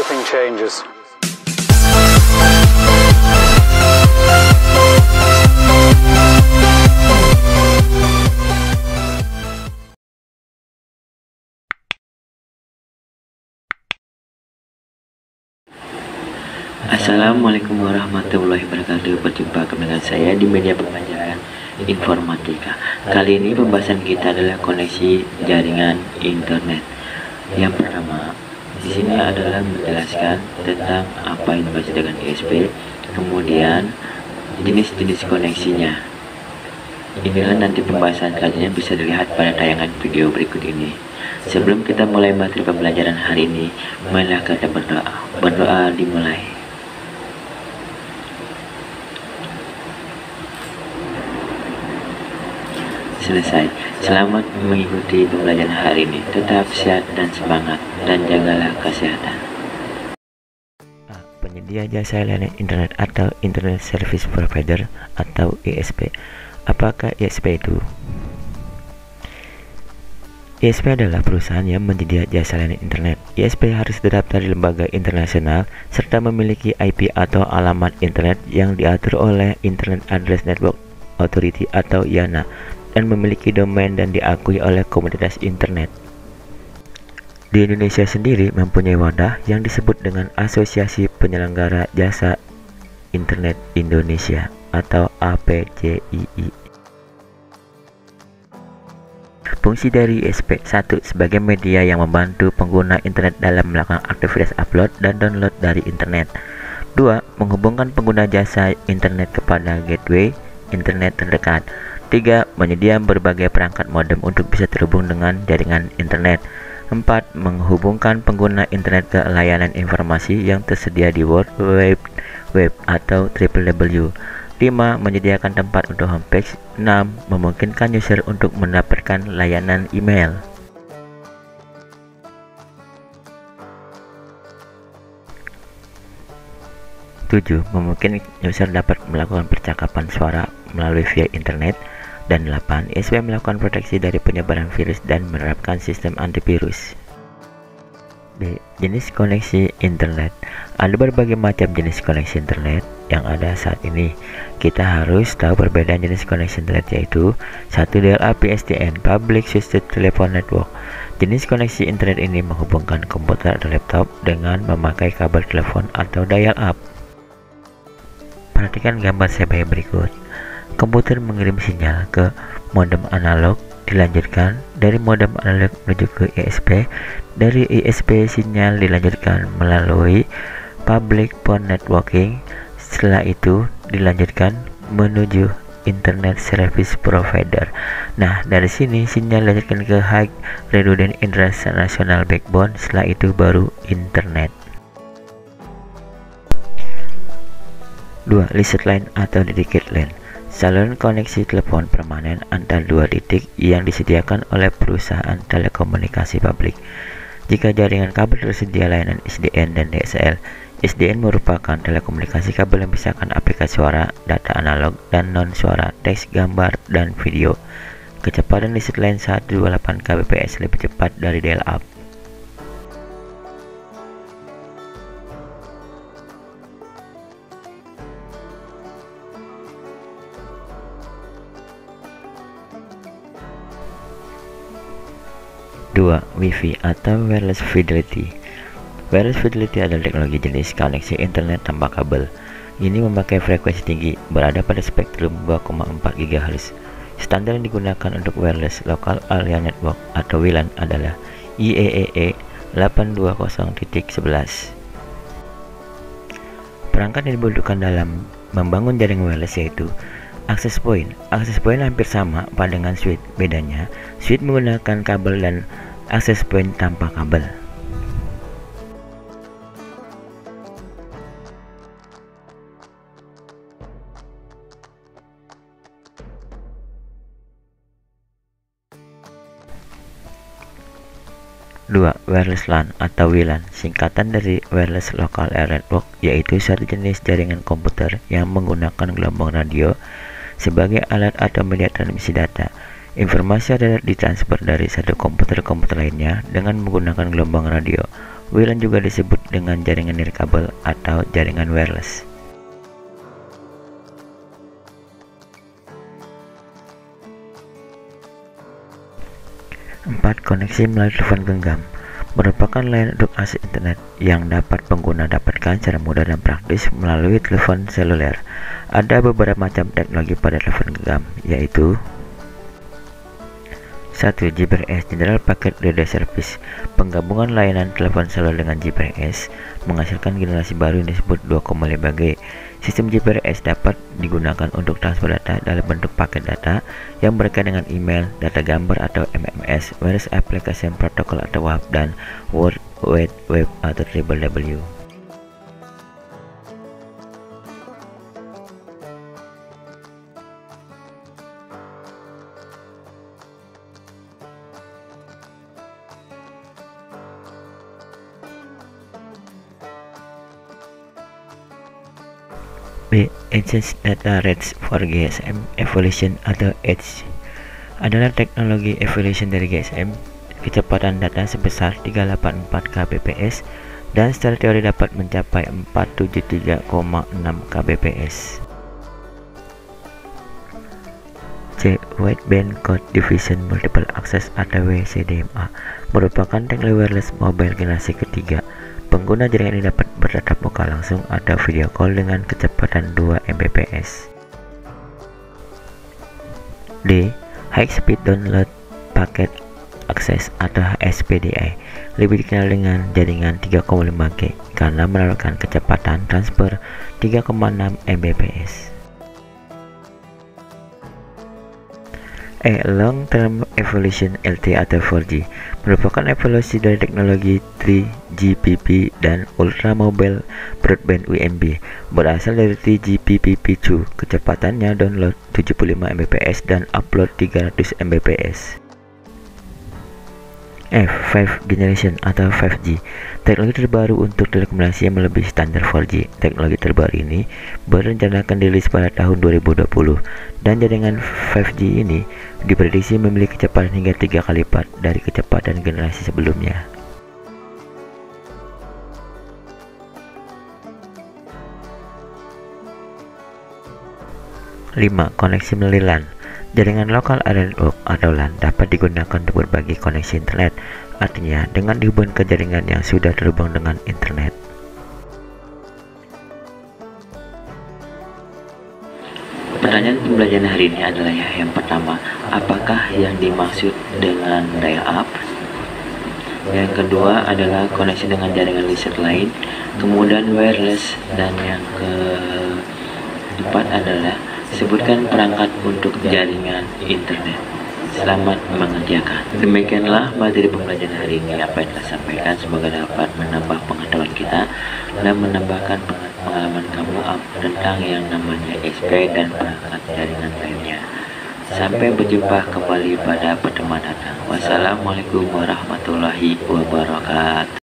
everything changes. Assalamualaikum warahmatullahi wabarakatuh. Berjumpa kembali dengan saya di media pembelajaran informatika. Kali ini pembahasan kita adalah koneksi jaringan internet. Yang pertama, di sini adalah menjelaskan tentang apa yang dimaksud dengan ISP, kemudian jenis-jenis koneksinya. Inilah nanti pembahasan kajiannya bisa dilihat pada tayangan video berikut ini. Sebelum kita mulai materi pembelajaran hari ini, marilah kita berdoa. Berdoa dimulai. Selesai. Selamat mengikuti pembelajaran hari ini. Tetap sehat dan semangat, dan jagalah kesehatan. Penyedia jasa layanan internet atau Internet Service Provider atau ISP. Apakah ISP itu? ISP adalah perusahaan yang menyedia jasa layanan internet. ISP harus terdaftar di lembaga internasional serta memiliki IP atau alamat internet yang diatur oleh Internet Address Network Authority atau IANA, dan memiliki domain dan diakui oleh komunitas internet. Di Indonesia sendiri mempunyai wadah yang disebut dengan Asosiasi Penyelenggara Jasa Internet Indonesia atau APJII. Fungsi dari ISP: 1. Sebagai media yang membantu pengguna internet dalam melakukan aktivitas upload dan download dari internet. 2. Menghubungkan pengguna jasa internet kepada gateway internet terdekat. 3. Menyediakan berbagai perangkat modem untuk bisa terhubung dengan jaringan internet. 4. Menghubungkan pengguna internet ke layanan informasi yang tersedia di World Web atau www. 5. Menyediakan tempat untuk homepage. 6. Memungkinkan user untuk mendapatkan layanan email. Tujuh, memungkinkan user dapat melakukan percakapan suara melalui via internet. Dan 8. ISP melakukan proteksi dari penyebaran virus dan menerapkan sistem antivirus. B. Jenis koneksi internet. Ada berbagai macam jenis koneksi internet yang ada saat ini. Kita harus tahu perbedaan jenis koneksi internet, yaitu 1. DLA PSTN, Public Switched Telephone Network. Jenis koneksi internet ini menghubungkan komputer atau laptop dengan memakai kabel telepon atau dial-up. Perhatikan gambar sebagai berikut. Komputer mengirim sinyal ke modem analog, dilanjutkan dari modem analog menuju ke ISP. Dari ISP sinyal dilanjutkan melalui public phone networking. Setelah itu dilanjutkan menuju Internet Service Provider. Nah, dari sini sinyal dilanjutkan ke High Redundant International Backbone. Setelah itu baru internet. 2. Leased line atau dedicated line. Saluran koneksi telepon permanen antar dua titik yang disediakan oleh perusahaan telekomunikasi publik. Jika jaringan kabel tersedia layanan SDN dan DSL. SDN merupakan telekomunikasi kabel yang memisahkan aplikasi suara, data analog, dan non-suara, teks, gambar, dan video. Kecepatan leased line 128 kbps lebih cepat dari dial-up. Dua, Wi-Fi atau Wireless Fidelity. Wireless Fidelity adalah teknologi jenis koneksi internet tanpa kabel. Ini memakai frekuensi tinggi, berada pada spektrum 2,4 GHz. Standar yang digunakan untuk Wireless Local Area Network atau WLAN adalah IEEE 820.11. Perangkat yang dibutuhkan dalam membangun jaringan wireless yaitu access point. Access point hampir sama pada dengan switch. Bedanya, switch menggunakan kabel dan access point tanpa kabel. Dua, wireless LAN atau WLAN, singkatan dari Wireless Local Area Network, yaitu suatu jenis jaringan komputer yang menggunakan gelombang radio sebagai alat atau media transmisi data. Informasi adalah ditransfer dari satu komputer ke komputer lainnya dengan menggunakan gelombang radio. WLAN juga disebut dengan jaringan nirkabel atau jaringan wireless. 4. Koneksi melalui telepon genggam merupakan layanan untuk akses internet yang dapat pengguna dapatkan secara mudah dan praktis melalui telepon seluler. Ada beberapa macam teknologi pada telepon genggam, yaitu 1. GPRS General Packet Radio Service. Penggabungan layanan telepon seluler dengan GPRS menghasilkan generasi baru yang disebut 2,5G. Sistem GPRS dapat digunakan untuk transfer data dalam bentuk paket data yang berkaitan dengan email, data gambar atau MMS, Wireless Application Protocol atau WAP, dan World Wide Web atau WWW. B. Exchange Data Rates for GSM Evolution atau EDGE adalah teknologi evolution dari GSM. Kecepatan data sebesar 384 kbps dan secara teori dapat mencapai 473,6 kbps. C. Wideband Code Division Multiple Access atau WCDMA merupakan teknologi wireless mobile generasi ketiga. Pengguna jaringan ini dapat bertatap muka langsung atau video call dengan kecepatan 2 Mbps. D. High Speed Download Packet Access atau HSPDI lebih dikenal dengan jaringan 3,5G karena menawarkan kecepatan transfer 3,6 Mbps. Long Term Evolution LTE atau 4G merupakan evolusi dari teknologi 3GPP dan Ultra Mobile Broadband UMB. Berasal dari 3GPP2, kecepatannya download 75 Mbps dan upload 300 Mbps. 5 Generation atau 5G, teknologi terbaru untuk telekomunikasi yang melebihi standar 4G. Teknologi terbaru ini berencanakan dirilis pada tahun 2020 dan jaringan 5G ini diprediksi memiliki kecepatan hingga 3 kali lipat dari kecepatan generasi sebelumnya. 5. Koneksi melalui LAN. Jaringan lokal area network atau LAN dapat digunakan untuk berbagi koneksi internet, artinya dengan dihubungkan ke jaringan yang sudah terhubung dengan internet. Pertanyaan pembelajaran hari ini adalah yang pertama, apakah yang dimaksud dengan dial-up? Yang kedua adalah koneksi dengan jaringan listrik lain, kemudian wireless, dan yang keempat adalah sebutkan perangkat untuk jaringan internet. Selamat mengerjakan. Demikianlah materi pembelajaran hari ini apa yang telah sampaikan. Semoga dapat menambah pengetahuan kita dan menambahkan pengalaman kamu tentang yang namanya SP dan perangkat jaringan lainnya. Sampai berjumpa kembali pada pertemuan datang. Wassalamualaikum warahmatullahi wabarakatuh.